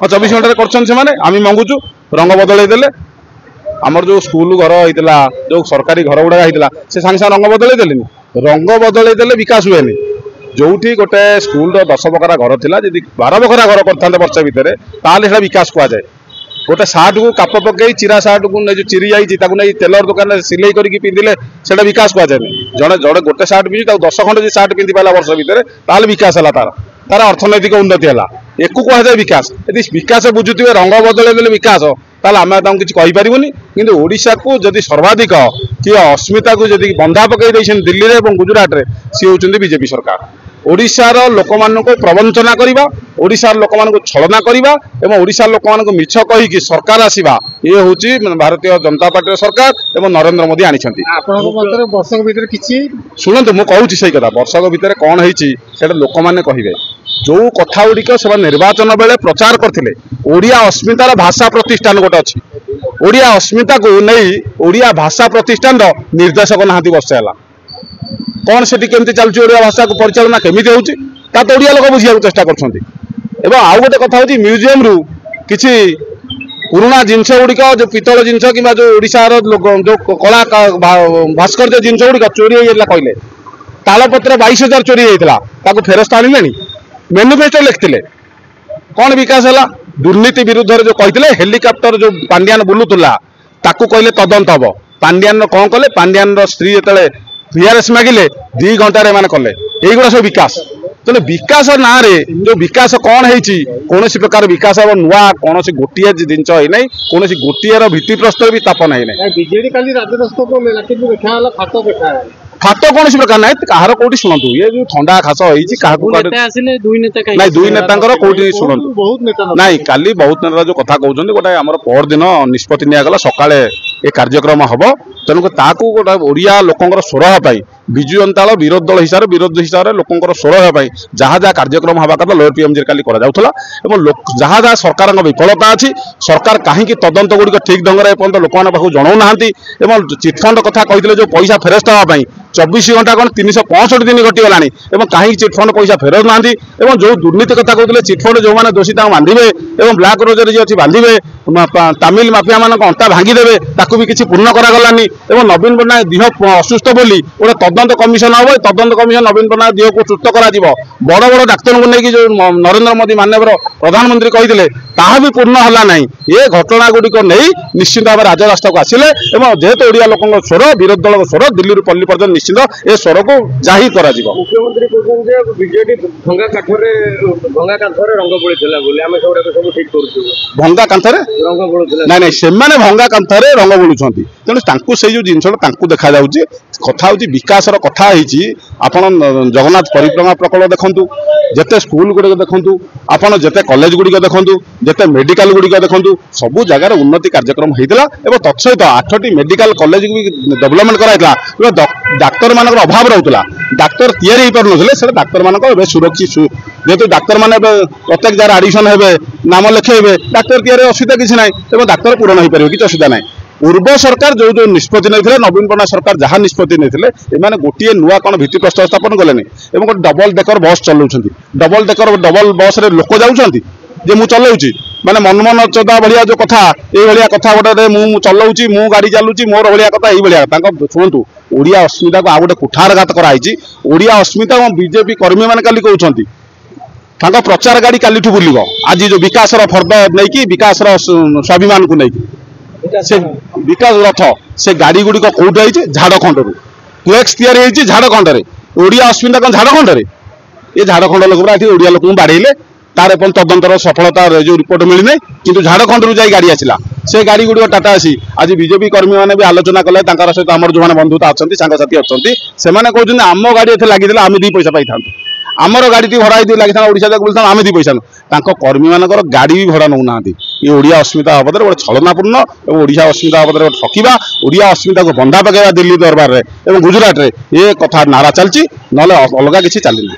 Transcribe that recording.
हाँ 24 घंटे कर मंगुचु रंग बदल देले आमर जो स्कूल घर होता जो सरकारी घर गुड़ा होता से सांगे सांगे रंग बदल देले रंग बदल देले विकास हुए जो गोटे स्कूल 10 बखरा घर था जी 12 बखरा घर करते वर्ष भितर ताल विकास कहुए गोटे सार्ट को काप पकई चिरा सार्ट को जो चिरी जाइए टेलर दुकान सिलाई करके पिंधिले से विकास कहुए जड़े जड़े गोटे सार्ट भी 10 खंड सार्ट पिंधि पाला वर्ष भितर ताल विकास है तार तार अर्थनैतिक उन्नति है एक कहुए विकास यदि विकास बुझुवे रंग बदल देले विकास ताल आम किसी कहीपरूनी कि ओडिशा को जदि सर्वाधिक कि अस्मिता को जदि बंधा पकई दिल्ली में और गुजरात में सी होती बीजेपी सरकार ओडिशार लोक मान प्रवंचना करवा ओडिशार लोक मान छलना करवा एवं ओडिशार लोक मान मिछ कहीकि सरकार आसवा ये हूँ भारतीय जनता पार्टी सरकार एवं नरेंद्र मोदी आनी वर्षक भीतर किसी शुणु मुझे कहूँ से कथा वर्षक भितर कौन है लोक मैंने कहे जो कथा गुड़िक से निर्वाचन बेले प्रचार करते ओडिया अस्मितार भाषा प्रतिष्ठान गोटे अच्छी ओडिया अस्मिता को नहीं ओडिया भाषा प्रतिष्ठान निर्देशक ना वर्षे है कौन से केमती चलती ओडिया भाषा को परिचालना केमी होती तो ओडिया लोक बुझा चेष्टा कर आउ गोटे कथा हूँ म्यूजियम रु किसी पुराणा जिनस गुड़िक जो पितल जिनस कि जो ओडिशार जो कला भास्कर्य जिनस गुड़िक चोरी होता कहले तालपत्र 22,000 चोरी होता फेरस्त आने मैनिफेस्टो लिखते कौन विकास है दुर्नीति विरुद्ध जो कहते हेलिकप्टर जो पांड्यान बुलूला कहले तदंत हम पांड्यान कौन कले पांड्यान स्त्री जो वीआरएस मागिले 2 घंटे कले युवा सब विकास तेना विकास ना जो विकास कौन कौन प्रकार विकास हम नुआ कौन गोटे जिन ना कौन गोटे भित्ति प्रस्तर भी स्थापन है फाट कौन प्रकार ना कहार कौटी शुणु ये जो ठंडा खास ना दुई नेता कौटी शुणु ना काली बहुत नेता जो कथा कहते गोटे आम पर दिन निष्पत्ति निगला सकाଳେ ए कार्यक्रम हम तेणुक गोटे ओडिया लोकंर स्वर होगापी विजु जनता दल विरोध दल विरोधी हिसाब से लोकंर स्वर होगापी जहाँ जहाँ कार्यक्रम हवा कथा लोअर पीएमजी काली जहाँ जहाँ सरकार विफलता अच्छी सरकार कहीं तदंत गुड़िक ठीक ढंग से एपर्त लोक पाक जनाऊना चिटफंड कथा कहते जो पैसा फेरस्त हाँपाई 24 घंटा कौन 365 दिन घटीगला कहीं चिटफंड पैसा फेरत ना जो दुर्नीति कथा कहते चिटफंड जो मैंने दोषी बांधे और ब्लाक रोजर जी अच्छी बांधे तामिल माफिया मान अंटा भांगीदेवे ताकू भी किसी पूर्ण करागलानी नवीन पट्टनायक देह असुस्थ बोली गोटे तदंत कमिशन हम तदंत कमिशन नवीन पट्टनायक देह को सुस्थ कर बड़ बड़ डाक्तर को लेकिन जो नरेंद्र मोदी माननीय प्रधानमंत्री कहते ताहा भी पूर्ण है ना ये घटना गुड़िक नहीं निश्चित भाव राजरास्ता को आसिले जेहेतु ओडिया लोक स्वर विरोधी दल स्वर दिल्ली पल्ली पर्यटन निश्चित ए स्वर को जाहिर करा मुख्यमंत्री कहते बीजेडी भंगा काठरे रंग बोली ठीक भंगा कांथरे रंग बोलुला ना ना से भंगा कांथरे रंग बोलुंट तेणु से जो जिन देखा जाऊँगी कथा हूँ विकास कथा आपड़ जगन्नाथ परिक्रमा प्रकल्प देखु जिते स्कूल गुड़िक देखु आपड़ जिते कॉलेज गुड़िक देखु जिते मेडिकल गुड़िक देखु सबू जगार उन्नति कार्यक्रम होता है तत्सहित 8टी मेडिकल कॉलेज भी डेवलपमेंट कराइला डाक्तर मान अभाव रोला डाक्तर तैयारी हो पारे से डाक्तर मान सुरक्षित जेहेतु डाक्तर मैंने प्रत्येक जार आडिशन हे नाम लिखे डाक्तर तैयारी असुविधा किसी ना तेज डाक्तर पूरण हो पारे किसी असुविधा ना पूर्व सरकार जो जो निष्पत्ति नहीं नवीन पट्टनायक सरकार जहाँ निष्पत्ति नहीं गोटे नुआ कौन भित्ति प्रस्तर स्थापन कले गोटे double decker bus चलाऊँ double decker double बस रे लोक जाऊँच जे मु चलाऊँगी माने मनमोहन चौदा भाया जो कथा ये कथा गोटे मु चलाऊँगी मु गाड़ी चलुची मोर भाया कथा ये शुणु ओडिया अस्मिता को आ गए कुठारघात कराई ओडिया अस्मिता बीजेपी कर्मी मैंने काली कहते प्रचार गाड़ी काली बुल आज जो विकास फर्द नहीं विकास स्वाभिमान को नहीं से विकास रथ से गाड़ी गुड़िक कौट आई झाड़खंड रू फ्लेक्स तैयारी झाड़खंड में ओडिया अस्मिता कौन झाड़खंड में ये झाड़खंड लोक ओडिया लोक बाड़े तार तदंतर सफलता जो रिपोर्ट मिलना कि झाड़खंड रू गाड़ी आसला से गाड़ी गुड़िक टाटा आसी आज बीजेपी कर्मी मैंने भी आलोचना कले सहित आम जो बंधुता अच्छा सांगसाथी अच्छा से कहते आम गाड़ी इतने लगी आम 2 पैसा पाई आमर गाड़ी टी भड़ा लगी ओडिशा जाक बोलता आम 2 पैसा कर्मी मान गाड़ी भी भड़ा नौना ये ओडिया अस्मिता बाबद गोटे छलनापूर्ण और ओडिशा अस्मिता बाबद गोटे ठकिबा ओडिया अस्मिता को बंधा पकड़ा दिल्ली दरबार में गुजरात में ये कथा नारा चलती ना अलग किसी चलनी।